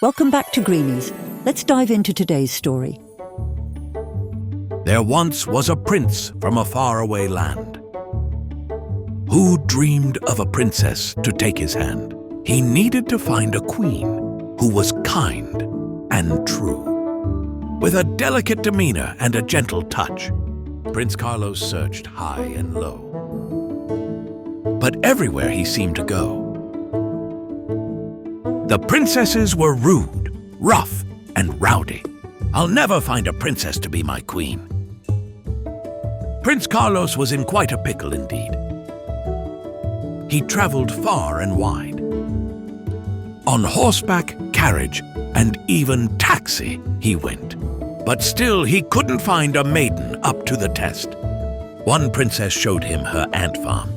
Welcome back to Greenies. Let's dive into today's story. There once was a prince from a faraway land who dreamed of a princess to take his hand. He needed to find a queen who was kind and true. With a delicate demeanor and a gentle touch, Prince Carlos searched high and low. But everywhere he seemed to go, the princesses were rude, rough, and rowdy. I'll never find a princess to be my queen. Prince Carlos was in quite a pickle indeed. He traveled far and wide. On horseback, carriage, and even taxi he went. But still he couldn't find a maiden up to the test. One princess showed him her ant farm.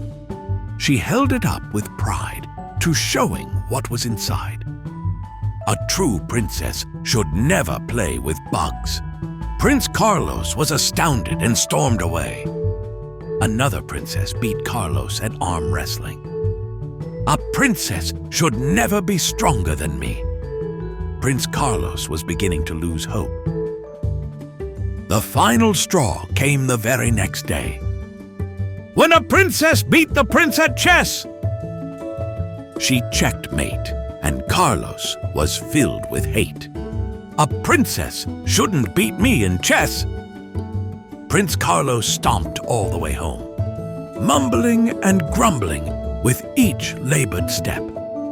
She held it up with pride to showing what was inside. A true princess should never play with bugs. Prince Carlos was astounded and stormed away. Another princess beat Carlos at arm wrestling. A princess should never be stronger than me. Prince Carlos was beginning to lose hope. The final straw came the very next day, when a princess beat the prince at chess. She checkmate, and Carlos was filled with hate. A princess shouldn't beat me in chess. Prince Carlos stomped all the way home, mumbling and grumbling with each labored step.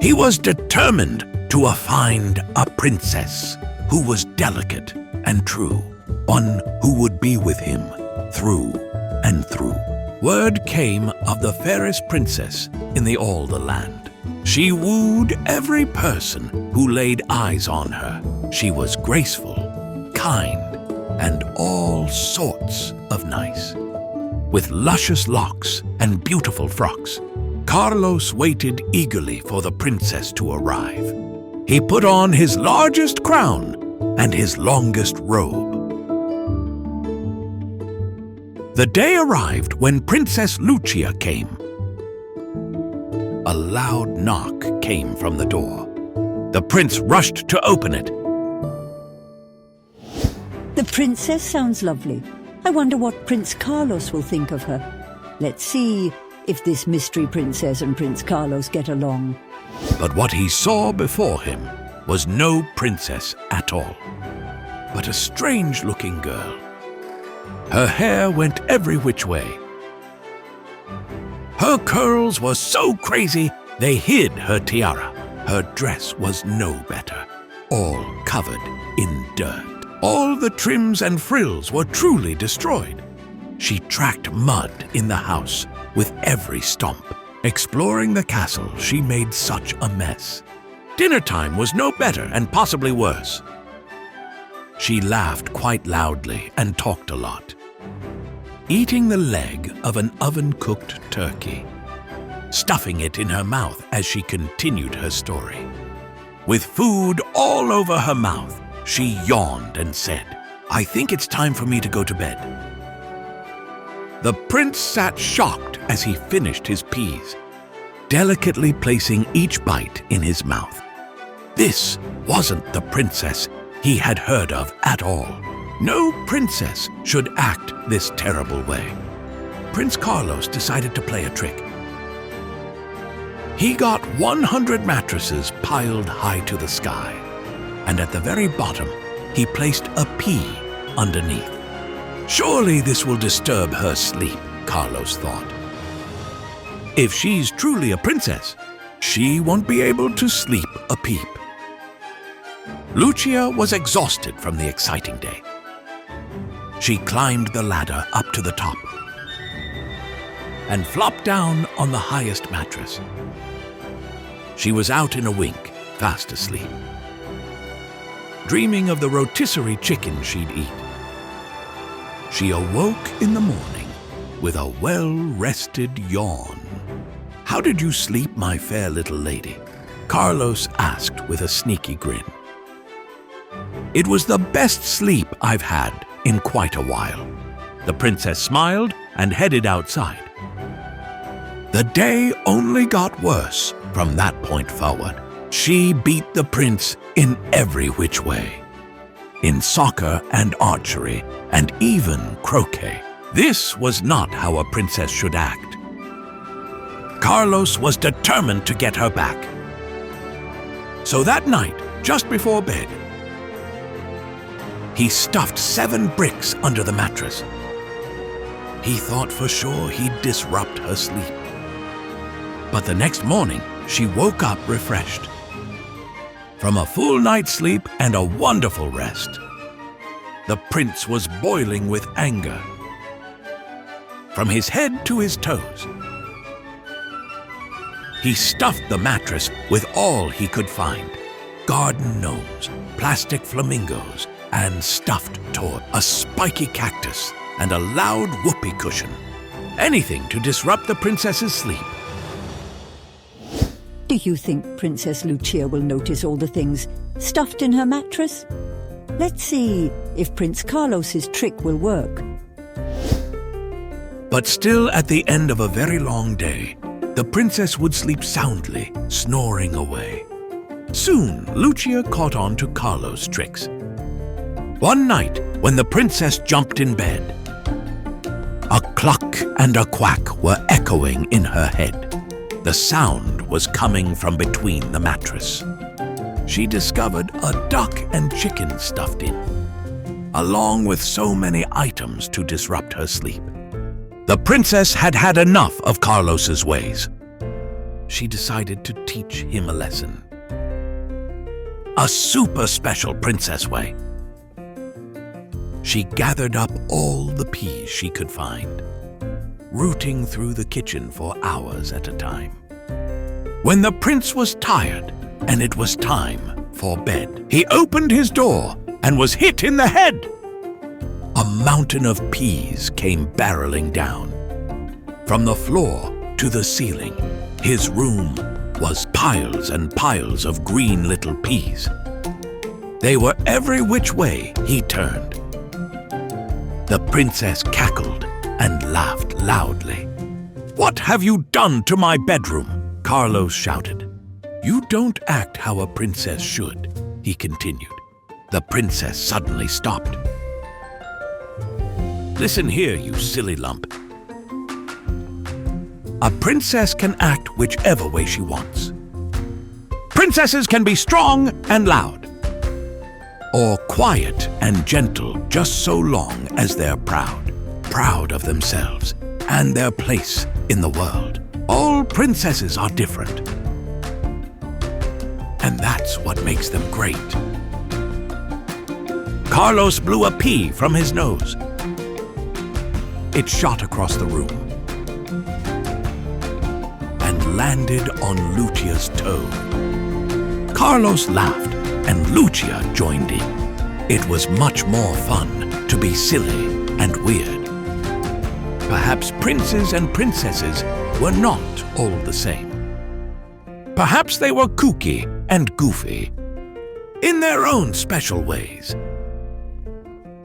He was determined to find a princess who was delicate and true, one who would be with him through and through. Word came of the fairest princess in all the land. She wooed every person who laid eyes on her. She was graceful, kind, and all sorts of nice. With luscious locks and beautiful frocks, Carlos waited eagerly for the princess to arrive. He put on his largest crown and his longest robe. The day arrived when Princess Luchia came. A loud knock came from the door. The prince rushed to open it. The princess sounds lovely. I wonder what Prince Carlos will think of her. Let's see if this mystery princess and Prince Carlos get along. But what he saw before him was no princess at all, but a strange-looking girl. Her hair went every which way. Her curls were so crazy they hid her tiara. Her dress was no better, all covered in dirt. All the trims and frills were truly destroyed. She tracked mud in the house with every stomp. Exploring the castle, she made such a mess. Dinner time was no better and possibly worse. She laughed quite loudly and talked a lot, eating the leg of an oven-cooked turkey, stuffing it in her mouth as she continued her story. With food all over her mouth, she yawned and said, "I think it's time for me to go to bed." The prince sat shocked as he finished his peas, delicately placing each bite in his mouth. This wasn't the princess he had heard of at all. No princess should act this terrible way. Prince Carlos decided to play a trick. He got 100 mattresses piled high to the sky, and at the very bottom, he placed a pea underneath. Surely this will disturb her sleep, Carlos thought. If she's truly a princess, she won't be able to sleep a peep. Luchia was exhausted from the exciting day. She climbed the ladder up to the top and flopped down on the highest mattress. She was out in a wink, fast asleep, dreaming of the rotisserie chicken she'd eat. She awoke in the morning with a well-rested yawn. "How did you sleep, my fair little lady?" Carlos asked with a sneaky grin. "It was the best sleep I've had in quite a while." The princess smiled and headed outside. The day only got worse from that point forward. She beat the prince in every which way. In soccer and archery, and even croquet. This was not how a princess should act. Carlos was determined to get her back. So that night, just before bed, he stuffed 7 bricks under the mattress. He thought for sure he'd disrupt her sleep. But the next morning, she woke up refreshed. From a full night's sleep and a wonderful rest. The prince was boiling with anger. From his head to his toes. He stuffed the mattress with all he could find. Garden gnomes, plastic flamingos, and stuffed toad, a spiky cactus, and a loud whoopee cushion. Anything to disrupt the princess's sleep. Do you think Princess Luchia will notice all the things stuffed in her mattress? Let's see if Prince Carlos's trick will work. But still, at the end of a very long day, the princess would sleep soundly, snoring away. Soon, Luchia caught on to Carlos' tricks. One night, when the princess jumped in bed, a cluck and a quack were echoing in her head. The sound was coming from between the mattress. She discovered a duck and chicken stuffed in, along with so many items to disrupt her sleep. The princess had had enough of Carlos's ways. She decided to teach him a lesson. A super special princess way. She gathered up all the peas she could find, rooting through the kitchen for hours at a time. When the prince was tired and it was time for bed, he opened his door and was hit in the head. A mountain of peas came barreling down. From the floor to the ceiling, his room was piles and piles of green little peas. They were every which way he turned. The princess cackled and laughed loudly. "What have you done to my bedroom?" Carlos shouted. "You don't act how a princess should," he continued. The princess suddenly stopped. "Listen here, you silly lump. A princess can act whichever way she wants. Princesses can be strong and loud, or quiet and gentle just so long as they're proud of themselves and their place in the world. All princesses are different, and that's what makes them great." Carlos blew a pea from his nose. It shot across the room and landed on Luchia's toe. Carlos laughed, and Luchia joined in. It was much more fun to be silly and weird. Perhaps princes and princesses were not all the same. Perhaps they were kooky and goofy in their own special ways.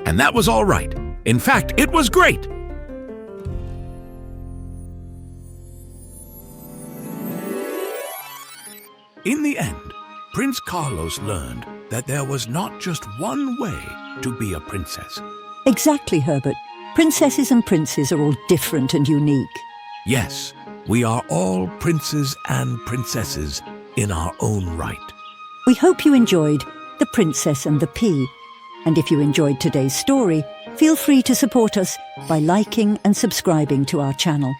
And that was all right. In fact, it was great. In the end, Prince Carlos learned that there was not just one way to be a princess. Exactly, Herbert. Princesses and princes are all different and unique. Yes, we are all princes and princesses in our own right. We hope you enjoyed The Princess and the Pea. And if you enjoyed today's story, feel free to support us by liking and subscribing to our channel.